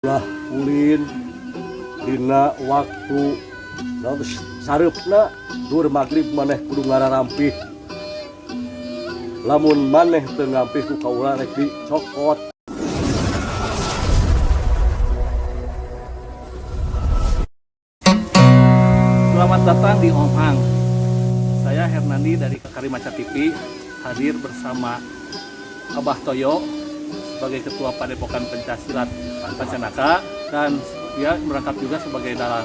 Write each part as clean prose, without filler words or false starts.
Ulah ulin dina waktu sareupna dur magrib maneh kudu ngararampih. Lamun maneh teu ngampih ku kaula rek dicokot. Selamat datang di Omhang. Saya Hernandi dari Karimaca TV hadir bersama Abah Toyo sebagai Ketua Padepokan Pencaksilat Pancanaka dan dia merangkap juga sebagai dalang.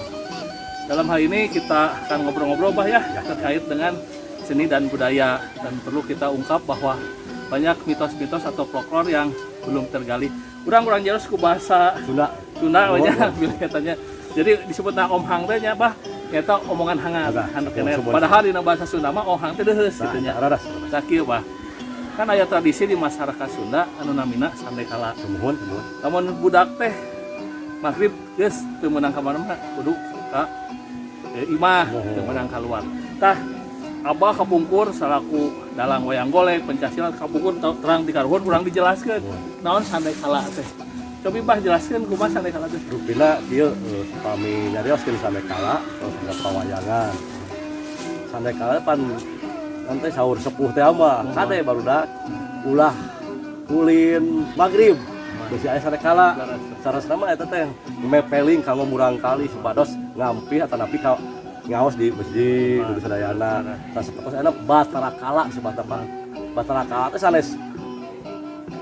Dalam hal ini kita akan ngobrol-ngobrol Bah ya terkait dengan seni dan budaya, dan perlu kita ungkap bahwa banyak mitos-mitos atau folklore yang belum tergali. Urang-urang jelas ku bahasa Sunda banyak katanya. Jadi disebut Omhang teh nya Bah eta omongan hangat padahal di bahasa Sunda mah Omhang teh deus kitu nya. Sakieu Bah. Kan aya tradisi di masyarakat Sunda anu namina sande kala. Lamun budak teh magrib geus teu meunang ka mana-mana kudu ka imah teu meunang keluar. Tah Abah kapungkur salaku dalang wayang golek Pencaksilat kapungkur terang di karuhun urang dijelaskeun naon sande kala teh. Cobi Bah jelaskeun kumaha sande kala teh. Rupina dieu pami nyarioskeun sande kala tos pawayangan. Sande kala pan nanti sahur sepuh teh mah kade barudak ulah ulin magrib geus aya sande kala sarasna mah eta teh mepeling kanggo murang kali supados ngampih atanapi ka ngaos di masjid di sadayana. Tah sapertos enak Batara Kala sebata mah. Batara Kala teh sanes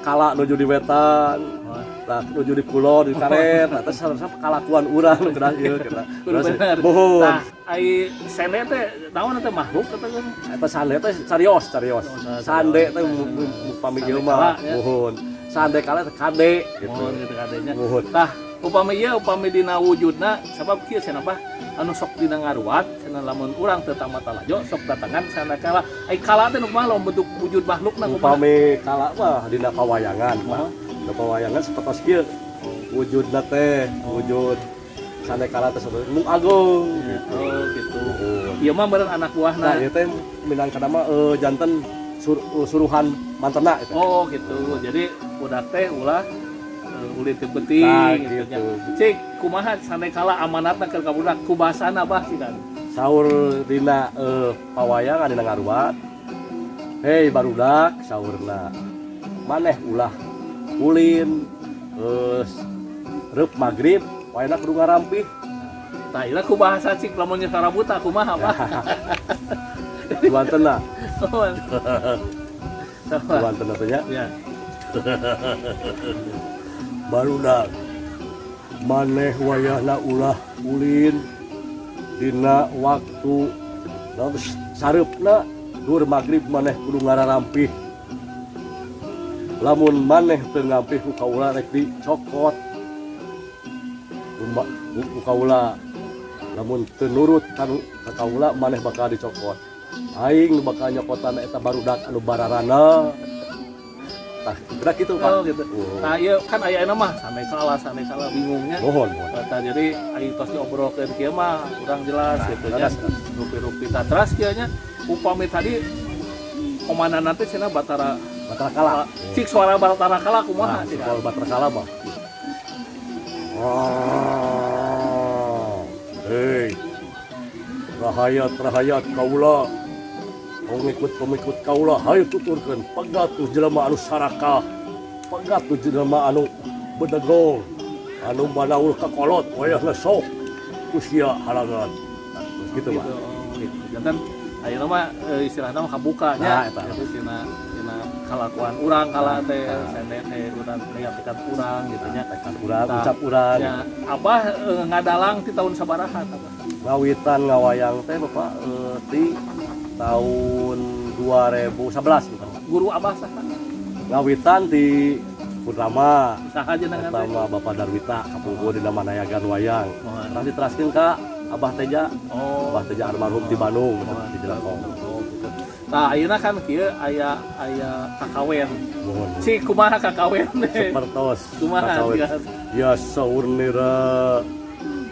kala nuju di wetan, lah nuju di kulon di karet, tah sareng kalakuan urang geus ieu kita. Mohon. Nah, ai sande teh naon teh makhluk eta kan? Eta sande teh carios. Sande teh upami ieu mah mohon. Sande kala teh kade gitu. Mohon gitu kadenya. Mohon. Tah, upami dina wujudna sabab kieu cenah Bah anu sok dina ngaruat cenah lamun urang teu tamat talajo sok datangan sande kala. Ai kala teh nu kumaha lamun bentuk wujud makhlukna kumaha? Upami kala mah dina pawayangan mah. Dina pawayangan sapertos kieu wujudna teh wujud sande kala teh nu agung gitu. Oh gitu. Ieu mah meureun anak buahna. Nah, ieu teh minangkana mah janten suruhan mantena gitu. Oh gitu. Jadi budak teh ulah ulin teu penting nah, gitu. Cik kumaha sande kala amanatna keur ka budak ku basana Bah sigan. Saur dina pawayangan dina ngaruat. Hei barudak saurna. Maneh ulah ulin reup magrib wayana kudu ngarampih. Tah ieu ku bahasa cik lamun nya sarabuta kumaha Bah. Duantena. Sama. Duantena teh nya. Ya. Barudak maneh wayahna ulah ulin dina waktu sareupna dur magrib maneh kudu ngararampih. Lamun maneh teu ngampih ku kaula rek dicokot. Ku kaula lamun teu nurut ka kaula maneh bakal dicokot. Aing nu bakal nyokotan eta barudak anu bararana. Tah, kira gitu Pak. Oh gitu. Nah, ieu kan aya euna mah sande kala bingungnya. Mohon. Tah jadi aya tos diobrolkeun kieu mah urang jelas gitu nya. Rupi-rupi tah teras kieu nya upami tadi komandanna teh cenah Batara Kala. Cik suara Batara Kala kumaha sih? Kalau Batara Kala mah. Hei. Rahayat kaula. Pengikut kaula hayu tuturkeun pagatuh jelema anu sarakah. Pagatuh jelema anu bedegong. Anu banaul ka kolot wayahna sok usia halangan. Gitu Pak. Gitu. Jantan ayeuna mah istilahna mah kabuka nya eta tina kalakuan urang kala teh sande teh urang niatikan urang gitu nya tekan urang ucap urang. Ya Abah ngadalang ti tahun sabaraha Abah? Ngawitan ngawayang teh Bapak di tahun 2011 gitu. Guru Abah saha? Ngawitan di Putrama. Saha jenengan teh? Pertama Bapak Darwita kapungkur dina Manayagan wayang. Terus diteraskeun ka Abah Teja. Abah Teja almarhum di Bandung di Jelangkong. Nah, ayeuna kan kieu aya kakawen. Mohon. Si kumaha kakawen teh? Sapertos. Kumaha? Ya saurnira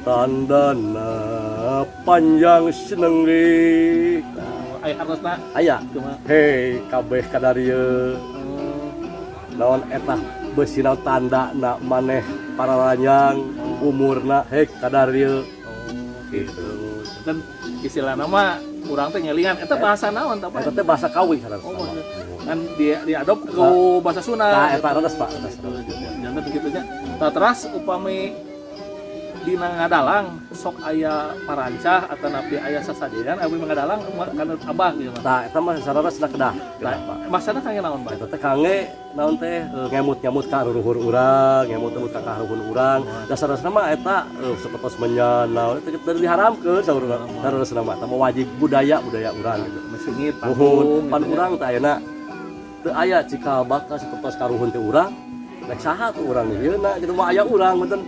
tandana panjang sinenggi. Aya hartosna? Aya. Kumaha? Hei kabeh kadarieu. Naon eta beusina tanda na maneh para lanyang umurna hek kadar ieu gitu. Kan istilah nama urang teh nyelingan eta bahasa naon tah eta Pak? teh bahasa kawin saudara. Oh, kan diadop ke bahasa Sunda. Nah, eta redes Pak, redes. Jangan begitu nya. Tah teras upami dina ngadalang sok aya parancah atau napi aya sasajean abi ngadalang kana abah gitu mah. Tah eta mah saudara cenah kedah Pak. Maksudna kangge naon Pak? Eta teh kange naon teh ngemut-ngemut ka ruruhur urang, ngemut-ngemut ka karuhun urang. Dasarna mah eta sapertos menyan naon teh teu diharamkeun saurna. Dasarna mah eta mah wajib budaya urang gitu. Mesingit Nuhun panggung pan gitu ya. urang teh ayeuna teu aya cikal bakal sapertos karuhun teh urang. Rek saha tuh urang yeuna gitu mah aya urang benten.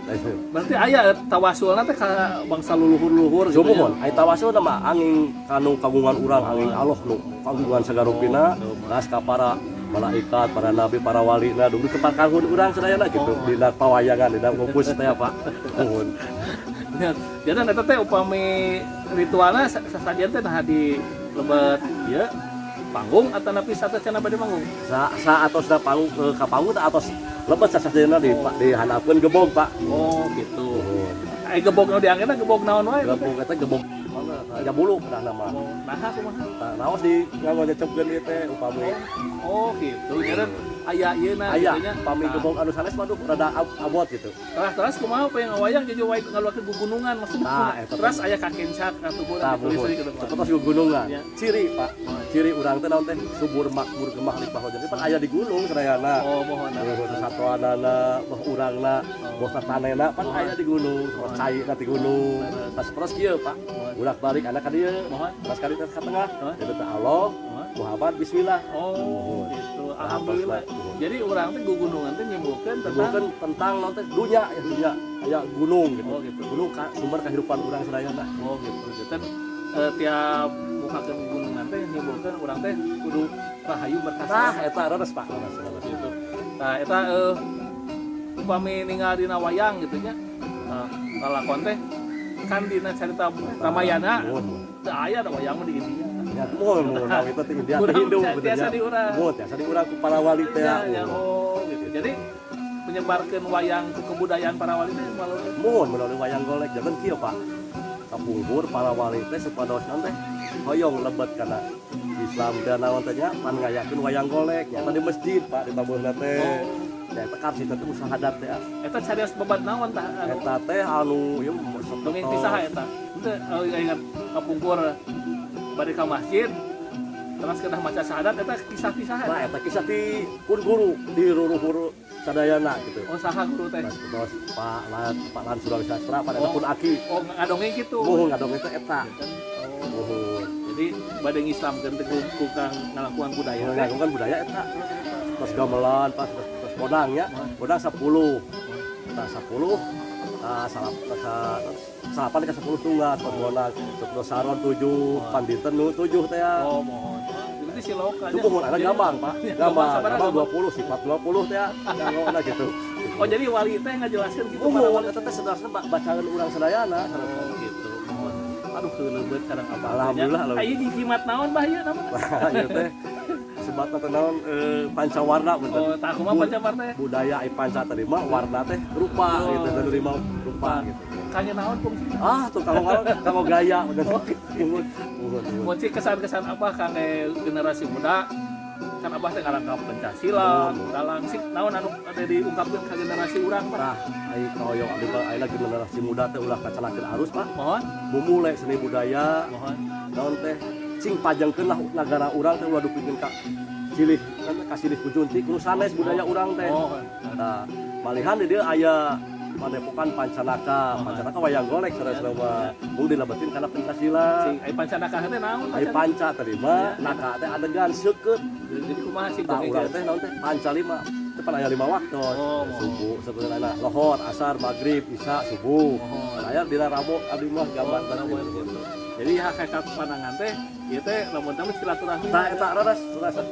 Berarti aya tawasulna teh ka bangsa luhur-luhur gitu. Sumuhun, aya tawasulna mah angin kanu kagungan urang, angin Allah nu kagungan sagarupina, ras ka para malaikat, para nabi, para walina, dugi ke karuhun urang sadayana gitu. Dina pawayangan, dina ngumpus teh Pak. Nuhun. Jadi eta teh upami ritualna sasajian teh nah di lebet ieu panggung atau napi satu cenah bade manggung. Sa atosna panggung ka panggung teh atos lebet sasajeuna di handapkeun gebog Pak. Oh gitu. Ai gebog nu dianggeuna gebog naon wae? Gebog eta gebog jabulu dah nama. Nah kumaha? Naos di nganggo nyecepkeun ieu teh upami. Oh gitu. Jadi aya ieuna Aya gitu nya. upami gebog anu sanes mah rada abot gitu. Terus kumaha pengen ngawayang jadi wae ngaluarkeun gugunungan maksudnya. Nah, eta Terus aya kakencak atuh Tah tulis buhun. deui ke depan. Sapertos di gunungan. Ya. Ciri Pak. Ciri urang teh naon teh subur makmur gemah lipah jadi pan aya di gunung sadayana. Oh mohon. Satuanana, boh urangna, boh tatanena pan aya di gunung, boh cai di gunung. Tas terus kieu Pak. Ulah balik anak ka dieu. Mohon. Pas kali teh ka tengah. Jadi teh Allah, Muhammad bismillah. Oh gitu. Alhamdulillah. Jadi urang teh gugunungan teh nyembuhkeun Bukan tentang naon teh dunya ya dunya. Aya gunung gitu. Oh gitu. Gunung sumber kehidupan urang sadayana. Oh gitu. Jadi tiap mukakeun gunungan teh nyembuhkeun urang teh kudu rahayu berkah. Tah eta reres Pak. Reres. Gitu. Nah, eta upami ningali dina wayang gitu nya. Lalakon teh kan dina carita Ramayana teu aya da wayang mah di India. Ya mohon itu teh India teh Urang Hindu tiasa di urang. Mohon tiasa di urang ku para wali teh. Ya, oh gitu. Jadi menyebarkeun wayang ke kebudayaan para wali teh melalui Mohon melalui wayang golek jangan kieu Pak. Kapungkur para wali teh supados teh hoyong lebet kana Islam dan naon teh nya pan ngayakeun wayang golek nya di masjid Pak di tabuhna teh. Ya eta kapsi teh musahadat teh. eta carios bebat naon tah anu Eta teh anu ieu dongeng ti saha eta? Teu ingat kapungkur bade ka masjid terus kedah maca syahadat eta kisah-kisah Nah, eta. eta kisah di pun guru di ruruh sadayana gitu. Oh saha guru teh? Terus Pak Lan Surawi Sastra pada pun aki. Oh ngadongeng kitu. Mohon ngadong itu eta. Oh. Mohon. Jadi bade ngislamkeun teh ku kang ngalakuan budaya teh. Ngagungkan budaya eta. Terus gamelan pas terus bodang ya. Bodang 10. Nah 10 salapan ke 10 tunggal bodang. Terus saron 7, panditen nu 7 teh ya. Oh mohon. Jadi siloka Itu mohon ada gambang Pak. Gambang sabaraha gambang 20 sifat 20 teh ya. Ngangona gitu. Oh jadi wali teh ngajelaskeun kitu para Mohon wali. eta teh sedarasna bacaan urang sadayana. Oh gitu. Mohon. Aduh keuleubet sareng abah. Alhamdulillah, Aya jimat naon bah ieu namanya? Ieu teh sebatna teh naon pancawarna bener. Oh tah kumaha pancawarna teh? Budaya ai panca tadi mah warna teh rupa gitu dan lima rupa gitu. Kanya naon fungsinya? Tuh kamu gaya bener. Muhun. Moci kesan-kesan apa kangge generasi muda? Kan abah teh ngarangkap Pancasila, dalang sih naon anu ada diungkapkeun ka generasi urang Pak. Tah ai kaoyong abdi ai lagi generasi muda teh ulah kacanakeun arus Pak. Mohon, Bumule seni budaya mohon. naon teh cing pajengkeun lah negara urang teh ulah dupikeun ka silih kan ka silih kujunti kudu sanes budaya urang teh. Mohon. Nah, malihan di dia aya padepokan Pancanaka wayang golek saudara mah mung dilabetin kana Pancasila. Sing ai pancanaka teh naon? Ai panca tadi mah naka teh adegan seukeut. Jadi kumaha sih Tah urang teh naon teh panca 5. Teh pan aya 5 waktu. Oh, Subuh sebenarnya lohor, asar, maghrib, isya, subuh. Mohon. Aya dina Rabu abdi mah gambar gitu. Jadi hakikat pandangan teh ieu teh lamun teh silaturahmi. Tah eta reres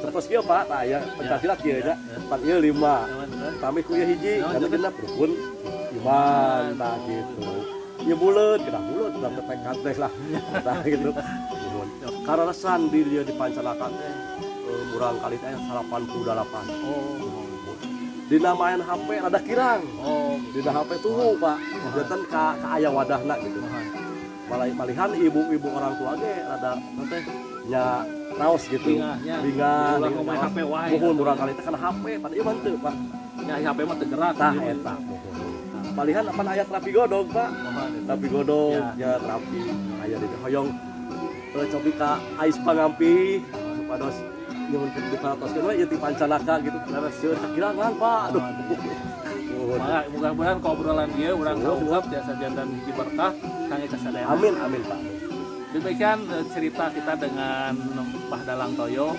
terus kieu Pak, tah aya Pancasila kieu nya. Pan ieu 5. Pami ku ieu hiji, kana genep rukun iman tah gitu. Ieu buleut, kenah buleut udah ketekan teh lah. Tah gitu. Kareresan di dia di Pancanaka teh urang kali teh 88. Oh. dina main HP rada kirang. Oh, Dina HP tuh Pak, jantan ka aya wadahna gitu. Malihan ibu-ibu orang tua ge rada nanti nya raos gitu. Bingahnya. Bingang. Ulah ngomong HP wae. Mohon urang kali teh kana HP, pada ieu teu Pak. nya HP mah teu gerak. Tah eta. Malihan apa aya terapi godog Pak. Terapi godog, ya terapi aya di hoyong cobi ka ais pangampi supados nyuwun ke diparatoskeun we ieu ti pancanaka gitu. Leres seueur sakirangan Pak. Aduh. Mudah-mudahan obrolan dia urang kaungkep tiasa jantan hiji berkah kangge kasadayana. Amin amin Pak. Demikian cerita kita dengan Pak Dalang Toyo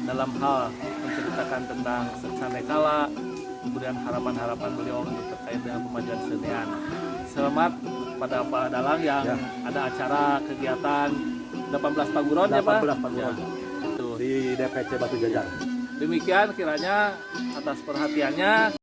dalam hal menceritakan tentang Sandekala, kemudian harapan-harapan beliau terkait dengan pemajuan kesenian. Selamat pada Pak Dalang yang ada acara kegiatan 18 Paguron ya Pak? 18 Paguron. Itu. Di DPC Batu Jajar. Demikian kiranya atas perhatiannya.